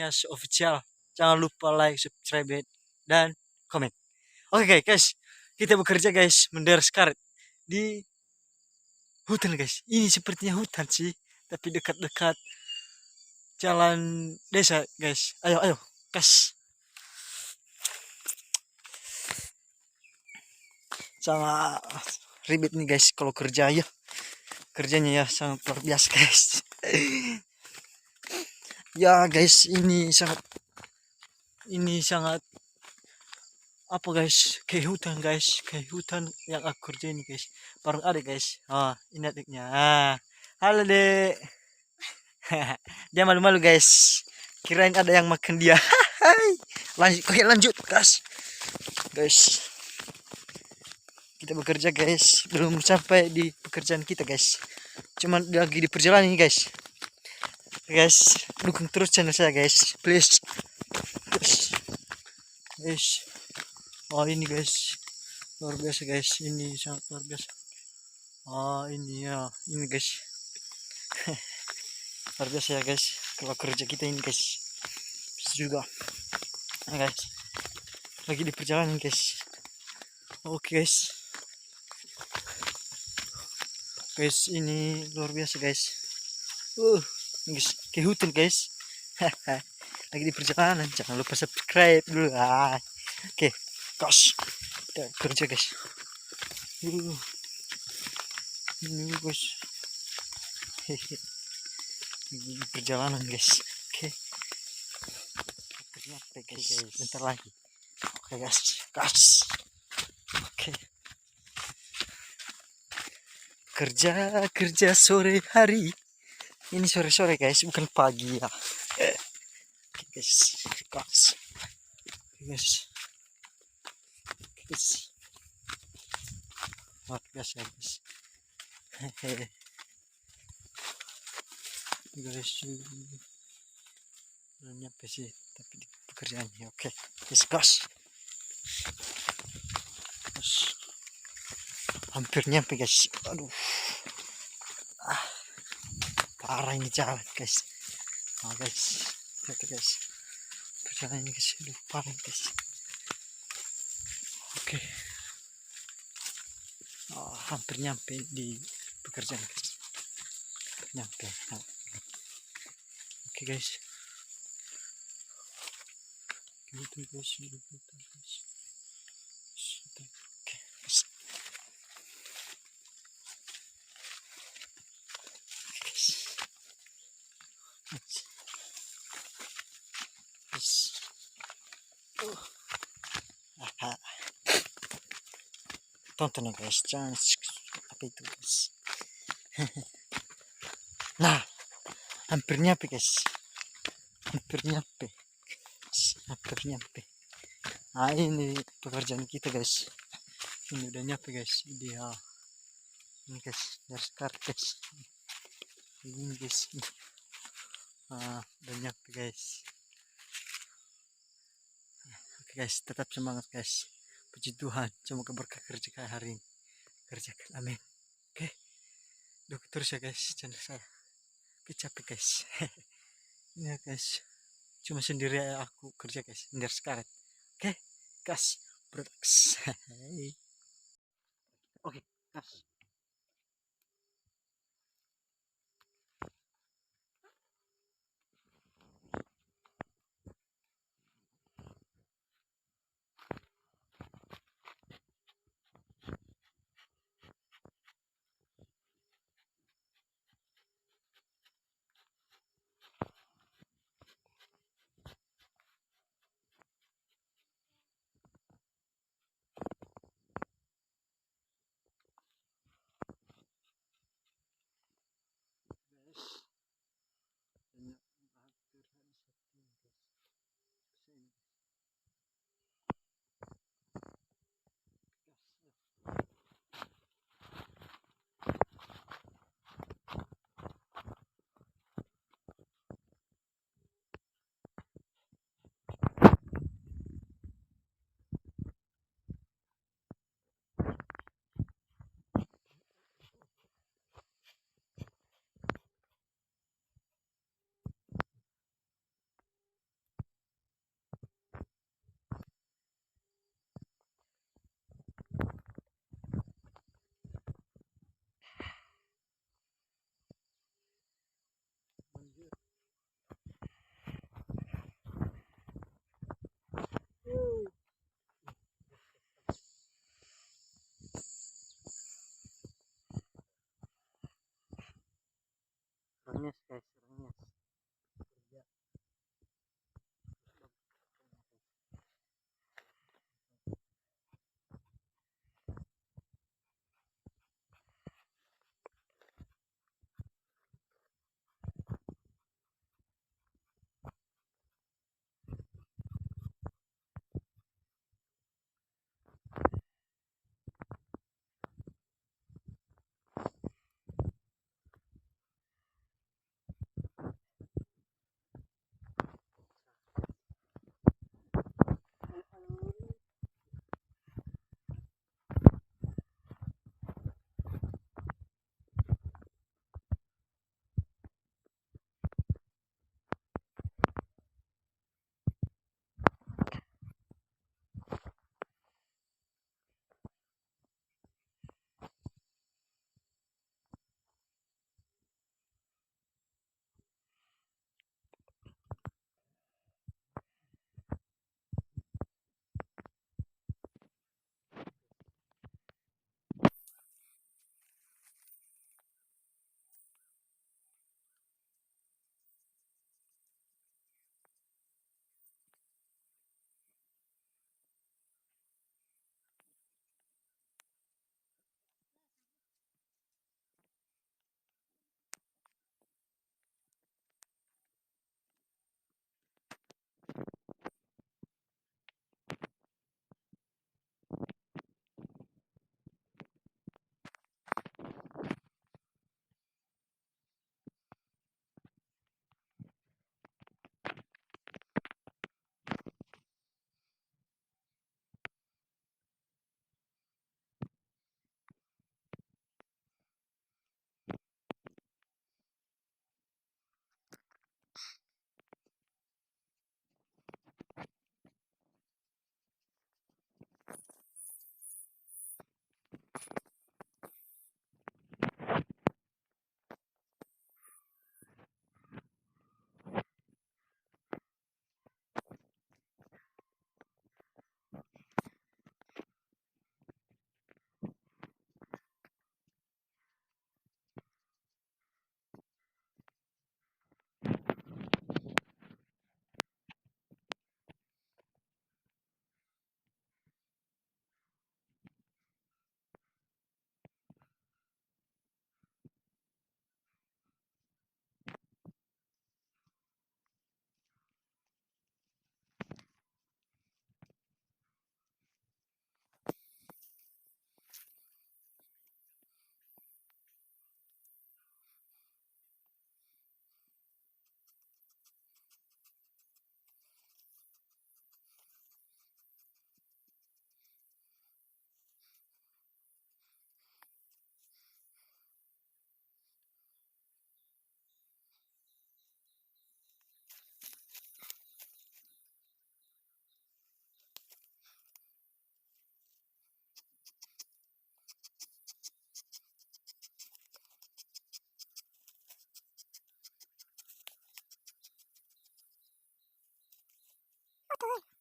Nias Official. Jangan lupa like, subscribe, dan komen. Oke guys, kita bekerja guys, menderes karet di hutan guys. Ini sepertinya hutan sih, tapi dekat-dekat jalan desa guys. Ayo, ayo, kas. Sama ribet nih guys kalau kerja ya. Kerjanya ya sangat luar biasa guys. Ya guys, ini sangat apa guys, kayak hutan yang aku kerja ini guys. Bareng adik guys. Ini adiknya. Halo dek. Dia malu-malu guys, kirain ada yang makan dia. Lanjut guys. Kita bekerja guys, belum sampai di pekerjaan kita guys, cuman lagi di perjalanan ini guys. Dukung terus channel saya guys, please guys. Ini guys luar biasa guys, ini sangat luar biasa. Ini guys. Luar biasa ya guys kalau kerja kita ini guys. Bisa juga guys, lagi di perjalanan guys. Oke guys, ini luar biasa guys. Guys, ke hutan guys. Lagi di perjalanan, jangan lupa subscribe dulu. Oke guys, kita kerja guys. Ini guys, lagi di perjalanan guys. Oke, guys, bentar lagi. Oke guys. Oke, kerja sore hari. Ini sore guys, bukan pagi ya. Oke guys. Luar biasa guys. Guys, belum nyampe sih, tapi di pekerjaannya. Oke guys. Hampir nyampe guys. Aduh, parah ini jalan guys. Lihat guys, perjalanan ini guys, aduh parah guys. Oke, hampir nyampe di pekerjaan guys. Nyampe. Oke guys. Gitu guys. Oke guys. Tonton ya guys, jangan apa itu guys. Nah, hampir nyampe guys. Ini pekerjaan kita guys. Ini udah nyampe guys. Ini guys, dari sekarang guys. Ini guys. Udah nyampe guys. Oke guys, tetap semangat guys. Puji Tuhan, semoga berkah kerja hari ini. Kerjakan, amin. Oke, dukung terus ya guys channel saya. Capek guys. Ya guys, cuma sendiri aku kerja guys, dari sekarang. Oke gas, produks. Oke gas. betul.